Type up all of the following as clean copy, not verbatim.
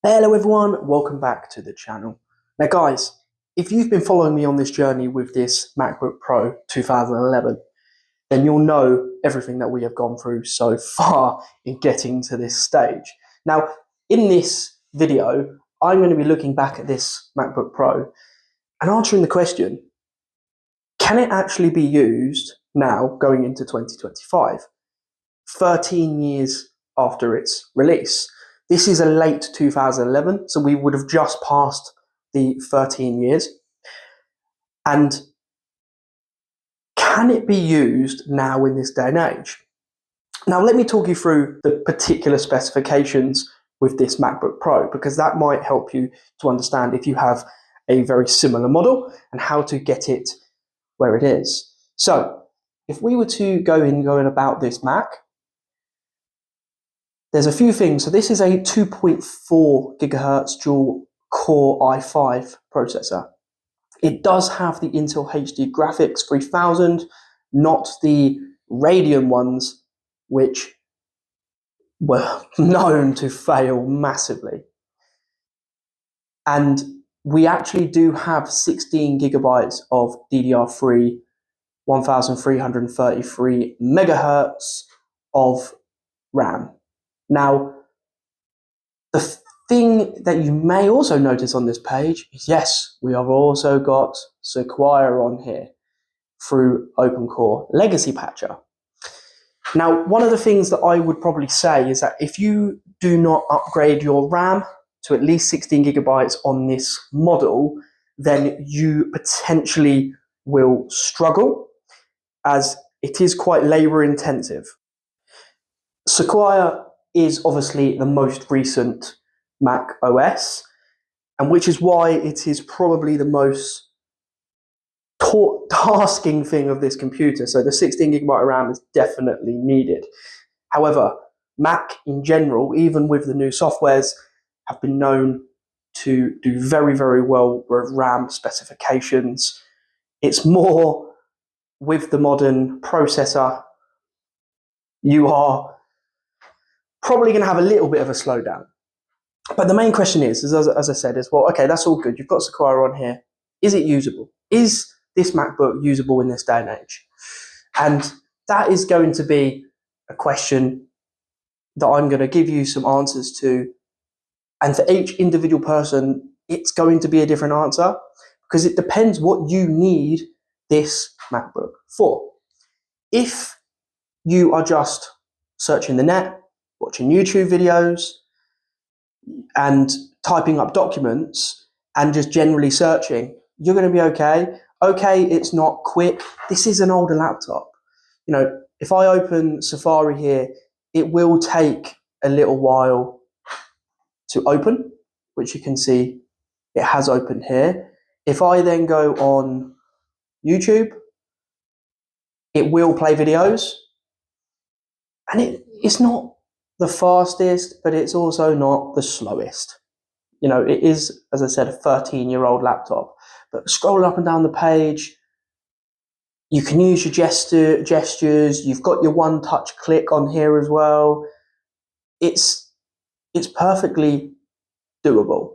Hello everyone, welcome back to the channel. Now guys, if you've been following me on this journey with this MacBook Pro 2011, then you'll know everything that we have gone through so far in getting to this stage. Now, in this video, I'm going to be looking back at this MacBook Pro and answering the question, can it actually be used now going into 2025, 13 years after its release? This is a late 2011, so we would have just passed the 13 years. And can it be used now in this day and age? Now, let me talk you through the particular specifications with this MacBook Pro, because that might help you to understand if you have a very similar model and how to get it where it is. So, if we were to go in about this Mac, there's a few things. So this is a 2.4 gigahertz dual core i5 processor. It does have the Intel HD Graphics 3000, not the Radeon ones, which were known to fail massively. And we actually do have 16 gigabytes of DDR3, 1333 megahertz of RAM. Now, the thing that you may also notice on this page is, yes, we have also got Sequire on here through OpenCore Legacy Patcher. Now, one of the things that I would probably say is that if you do not upgrade your RAM to at least 16 gigabytes on this model, then you potentially will struggle, as it is quite labor intensive. Sequire is obviously the most recent Mac OS, and which is why it is probably the most tasking thing of this computer. So the 16 gigabyte RAM is definitely needed. However, Mac in general, even with the new softwares, have been known to do very, very well with RAM specifications. It's more with the modern processor, you are probably going to have a little bit of a slowdown. But the main question is as I said, is, well, okay, that's all good. You've got Sequire on here. Is it usable? Is this MacBook usable in this day and age? And that is going to be a question that I'm going to give you some answers to. And for each individual person, it's going to be a different answer, because it depends what you need this MacBook for. If you are just searching the net, watching YouTube videos, and typing up documents and just generally searching, you're going to be okay. Okay, it's not quick. This is an older laptop. You know, if I open Safari here, it will take a little while to open, which you can see it has opened here. If I then go on YouTube, it will play videos, and it's not the fastest, but it's also not the slowest. You know, it is, as I said, a 13-year-old laptop. But scroll up and down the page, you can use your gestures. You've got your one-touch click on here as well. It's perfectly doable.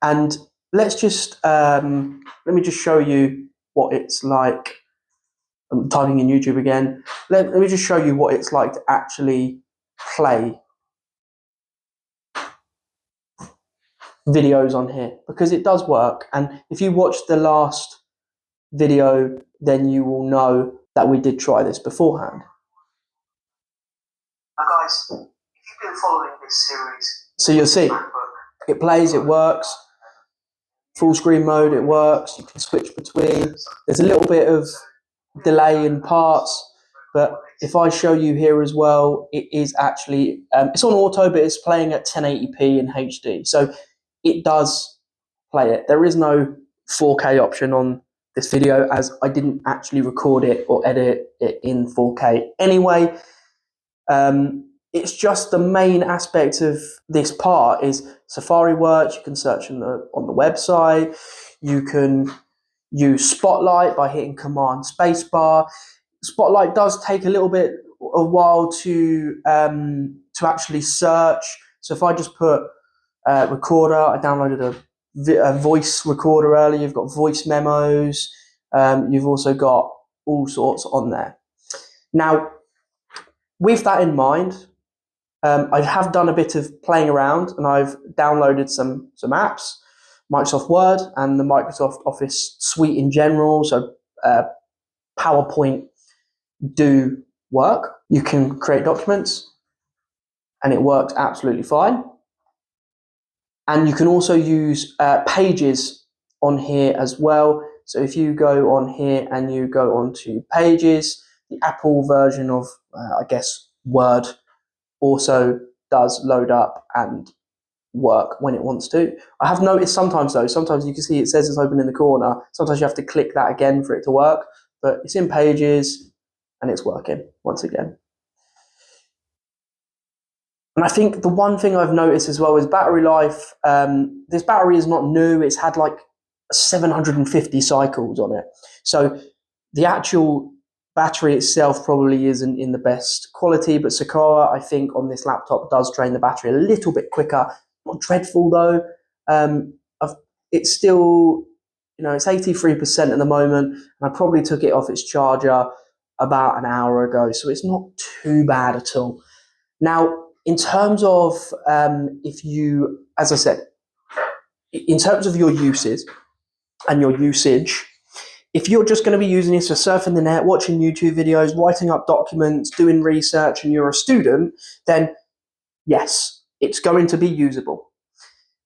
And let's just let me just show you what it's like. I'm typing in YouTube again. Let me just show you what it's like to actually play videos on here, because it does work. And if you watched the last video, then you will know that we did try this beforehand. Now guys, if you've been following this series, so you'll see it plays, it works. Full screen mode, it works. You can switch between. There's a little bit of delay in parts, but if I show you here as well, it is actually it's on auto, but it's playing at 1080p in HD, so it does play it. There is no 4K option on this video, as I didn't actually record it or edit it in 4K anyway. It's just the main aspect of this part is Safari works. You can search on the website. You can use Spotlight by hitting Command Spacebar. Spotlight does take a while to actually search. So if I just put recorder. I downloaded a voice recorder earlier. You've got voice memos. You've also got all sorts on there. Now, with that in mind, I have done a bit of playing around, and I've downloaded some apps, Microsoft Word and the Microsoft Office suite in general. So PowerPoint do work. You can create documents, and it works absolutely fine. And you can also use Pages on here as well. So if you go on here and you go on to Pages, the Apple version of, I guess, Word also does load up and work when it wants to. I have noticed sometimes though, sometimes you can see it says it's open in the corner. Sometimes you have to click that again for it to work, but it's in Pages and it's working once again. And I think the one thing I've noticed as well is battery life. This battery is not new. It's had like 750 cycles on it. So the actual battery itself probably isn't in the best quality, but Sakura, I think, on this laptop does drain the battery a little bit quicker. Not dreadful though. It's still, it's 83% at the moment, and I probably took it off its charger about an hour ago, so it's not too bad at all. Now, in terms of if you, as I said, in terms of your uses and your usage, if you're just going to be using this for surfing the net, watching YouTube videos, writing up documents, doing research, and you're a student, then yes, it's going to be usable.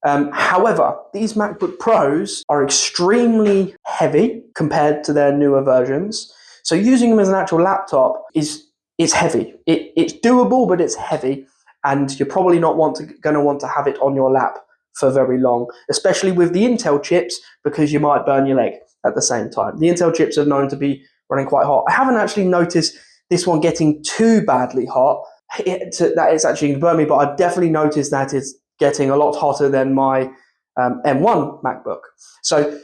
However, these MacBook Pros are extremely heavy compared to their newer versions. So using them as an actual laptop is heavy. It's doable, but it's heavy, and you're probably not going to want to have it on your lap for very long, especially with the Intel chips, because you might burn your leg at the same time. The Intel chips are known to be running quite hot. I haven't actually noticed this one getting too badly hot. That it's actually going to burn me, but I've definitely noticed that it's getting a lot hotter than my M1 MacBook. So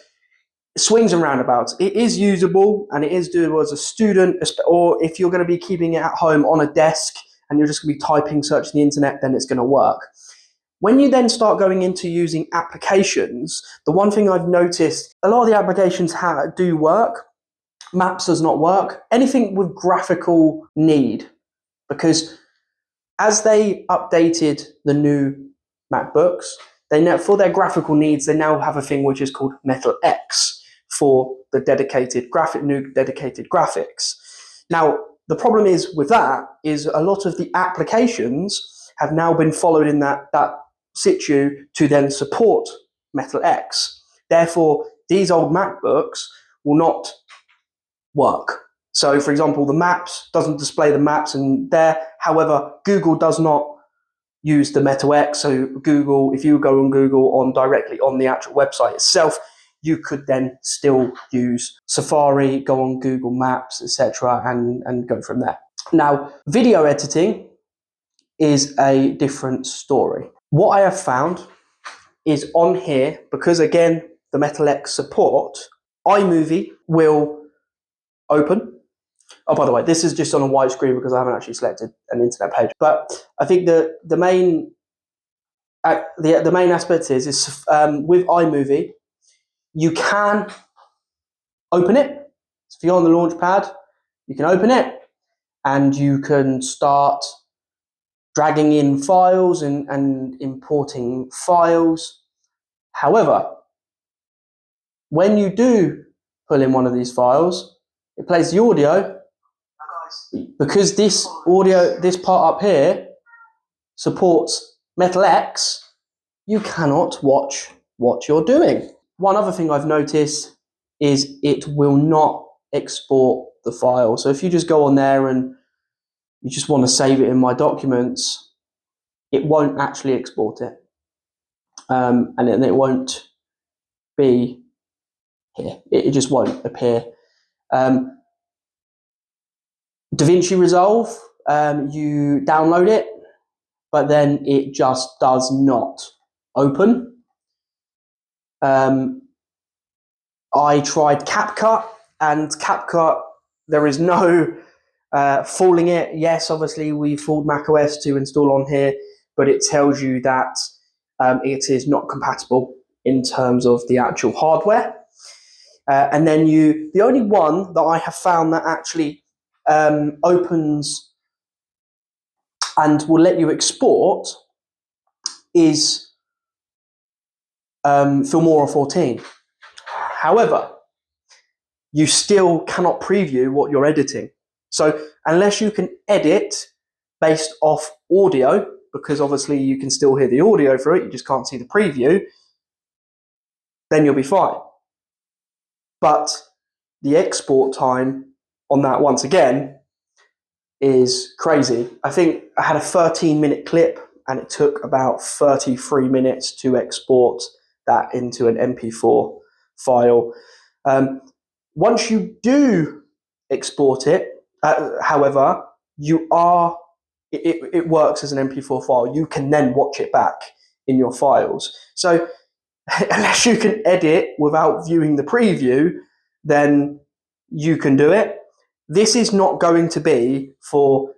swings and roundabouts. It is usable and it is doable as a student, or if you're going to be keeping it at home on a desk and you're just going to be typing, searching the internet, then it's going to work. When you then start going into using applications, the one thing I've noticed, a lot of the applications do work. Maps does not work. Anything with graphical need, because as they updated the new MacBooks, for their graphical needs, they now have a thing which is called Metal X for the new dedicated graphics. Now, the problem is with that is a lot of the applications have now been followed in that situ to then support Metal X. Therefore, these old MacBooks will not work. So, for example, the maps doesn't display the maps in there. However, Google does not use the Metal X. So Google, if you go on Google directly on the actual website itself, you could then still use Safari, go on Google Maps, etc., and go from there. Now, video editing is a different story. What I have found is on here, because again, the Metal X support, iMovie will open. Oh, by the way, this is just on a white screen because I haven't actually selected an internet page. But I think the main aspect is with iMovie, you can open it. So if you're on the launch pad, you can open it and you can start dragging in files and importing files. However, when you do pull in one of these files, it plays the audio. Because this part up here supports Metal X, you cannot watch what you're doing. One other thing I've noticed is it will not export the file. So if you just go on there and you just want to save it in my documents, it won't actually export it. And it won't be here. It just won't appear. DaVinci Resolve, you download it, but then it just does not open. I tried CapCut, and CapCut, there is no fooling it. Yes, obviously we fooled macOS to install on here, but it tells you that it is not compatible in terms of the actual hardware. And then the only one that I have found that actually opens and will let you export is Filmora 14. However, you still cannot preview what you're editing. So unless you can edit based off audio, because obviously you can still hear the audio through it, you just can't see the preview, then you'll be fine. But the export time on that, once again, is crazy. I think I had a 13-minute clip and it took about 33 minutes to export that into an MP4 file. Once you do export it, however, it works as an MP4 file. You can then watch it back in your files. So unless you can edit without viewing the preview, then you can do it. This is not going to be for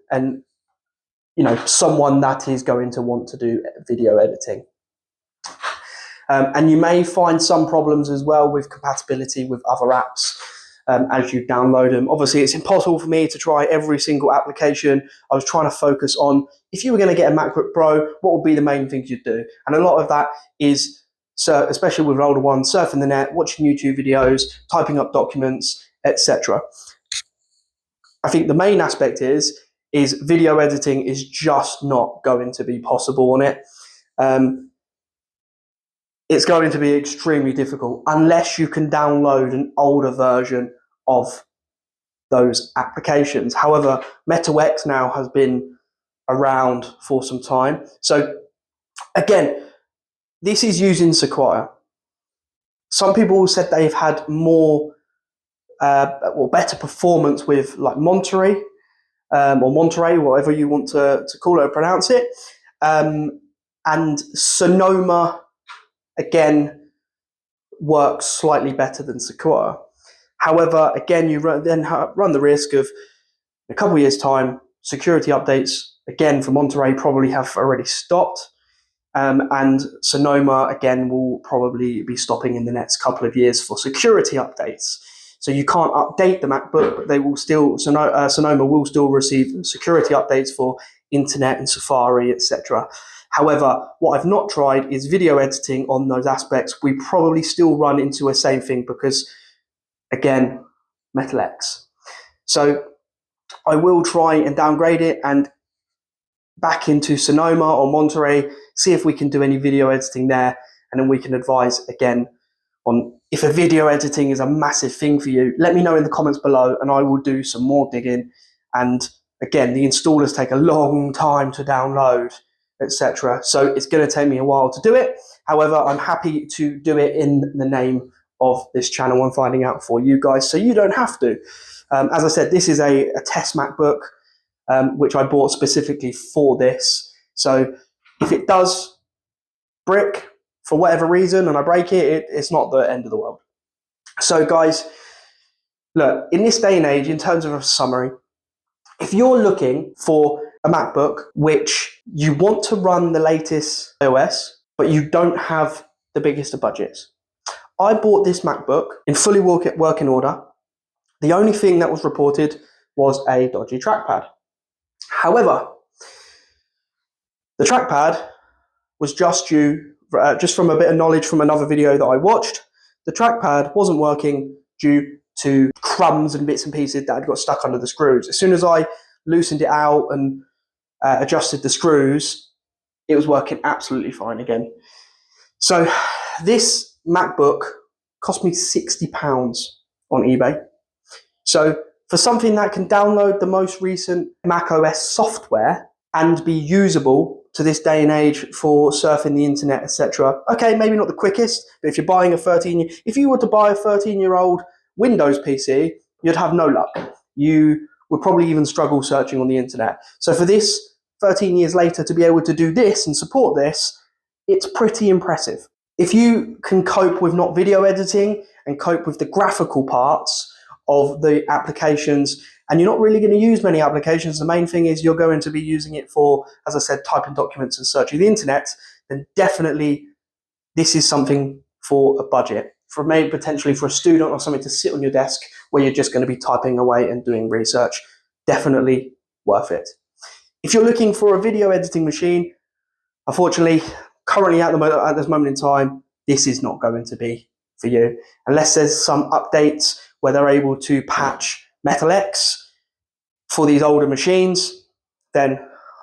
someone that is going to want to do video editing. And you may find some problems as well with compatibility with other apps as you download them. Obviously, it's impossible for me to try every single application. I was trying to focus on, if you were going to get a MacBook Pro, what would be the main things you'd do? And a lot of that is, especially with older ones, surfing the net, watching YouTube videos, typing up documents, etc. I think the main aspect is video editing is just not going to be possible on it. It's going to be extremely difficult unless you can download an older version of those applications. However, MetaX now has been around for some time. So again, this is using Sequire. Some people said they've had more or better performance with like Monterey or Monterey, whatever you want to call it or pronounce it. And Sonoma, again, works slightly better than Sequire. However, again, you then run the risk of, in a couple of years' time, security updates, again, for Monterey probably have already stopped. And Sonoma, again, will probably be stopping in the next couple of years for security updates. So you can't update the MacBook, but they will still, Sonoma will still receive security updates for internet and Safari, etc. However, what I've not tried is video editing on those aspects. We probably still run into the same thing because, again, MetaX. So I will try and downgrade it and back into Sonoma or Monterey, see if we can do any video editing there, and then we can advise again on if a video editing is a massive thing for you. Let me know in the comments below and I will do some more digging. And again, the installers take a long time to download, etc. So it's going to take me a while to do it. However, I'm happy to do it in the name of this channel and finding out for you guys so you don't have to. As I said, this is a test MacBook, which I bought specifically for this. So if it does brick for whatever reason and I break it, it's not the end of the world. So guys, look, in this day and age, in terms of a summary, if you're looking for a MacBook which you want to run the latest iOS, but you don't have the biggest of budgets, I bought this MacBook in fully working order. The only thing that was reported was a dodgy trackpad. However, the trackpad was just from a bit of knowledge from another video that I watched, the trackpad wasn't working due to crumbs and bits and pieces that had got stuck under the screws. As soon as I loosened it out and adjusted the screws, it was working absolutely fine again. So this MacBook cost me £60 on eBay. So for something that can download the most recent macOS software and be usable to this day and age for surfing the internet, etc. Okay, maybe not the quickest, but if you're buying if you were to buy a 13-year-old Windows PC, you'd have no luck. You would probably even struggle searching on the internet. So for this, 13 years later, to be able to do this and support this, it's pretty impressive. If you can cope with not video editing and cope with the graphical parts of the applications, and you're not really going to use many applications, the main thing is you're going to be using it for, as I said, typing documents and searching the internet, then definitely this is something for a budget, for maybe potentially for a student or something to sit on your desk where you're just going to be typing away and doing research. Definitely worth it. If you're looking for a video editing machine, unfortunately, currently at this moment in time, this is not going to be for you. Unless there's some updates where they're able to patch Metal X for these older machines, then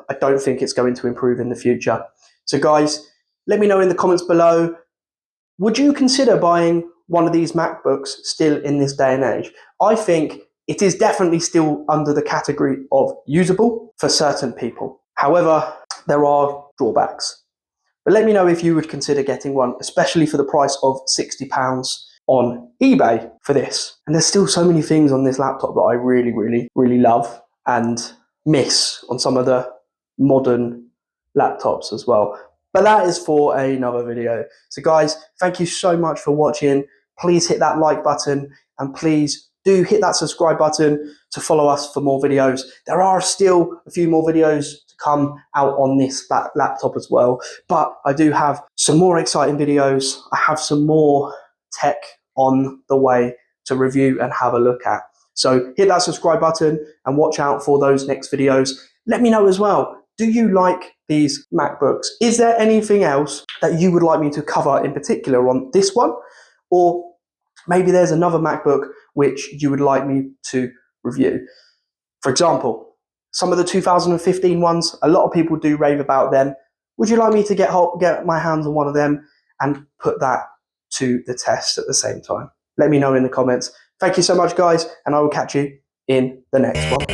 I don't think it's going to improve in the future. So guys, let me know in the comments below, would you consider buying one of these MacBooks still in this day and age? I think it is definitely still under the category of usable for certain people. However, there are drawbacks. But let me know if you would consider getting one, especially for the price of £60 on eBay for this. And there's still so many things on this laptop that I really, really, really love and miss on some of the modern laptops as well. But that is for another video. So guys, thank you so much for watching. Please hit that like button and please do hit that subscribe button to follow us for more videos. There are still a few more videos to come out on this laptop as well, but I do have some more exciting videos. I have some more tech on the way to review and have a look at. So hit that subscribe button and watch out for those next videos. Let me know as well, do you like these MacBooks? Is there anything else that you would like me to cover in particular on this one? Or maybe there's another MacBook which you would like me to review. For example, some of the 2015 ones, a lot of people do rave about them. Would you like me to get my hands on one of them and put that to the test at the same time? Let me know in the comments. Thank you so much, guys, and I will catch you in the next one.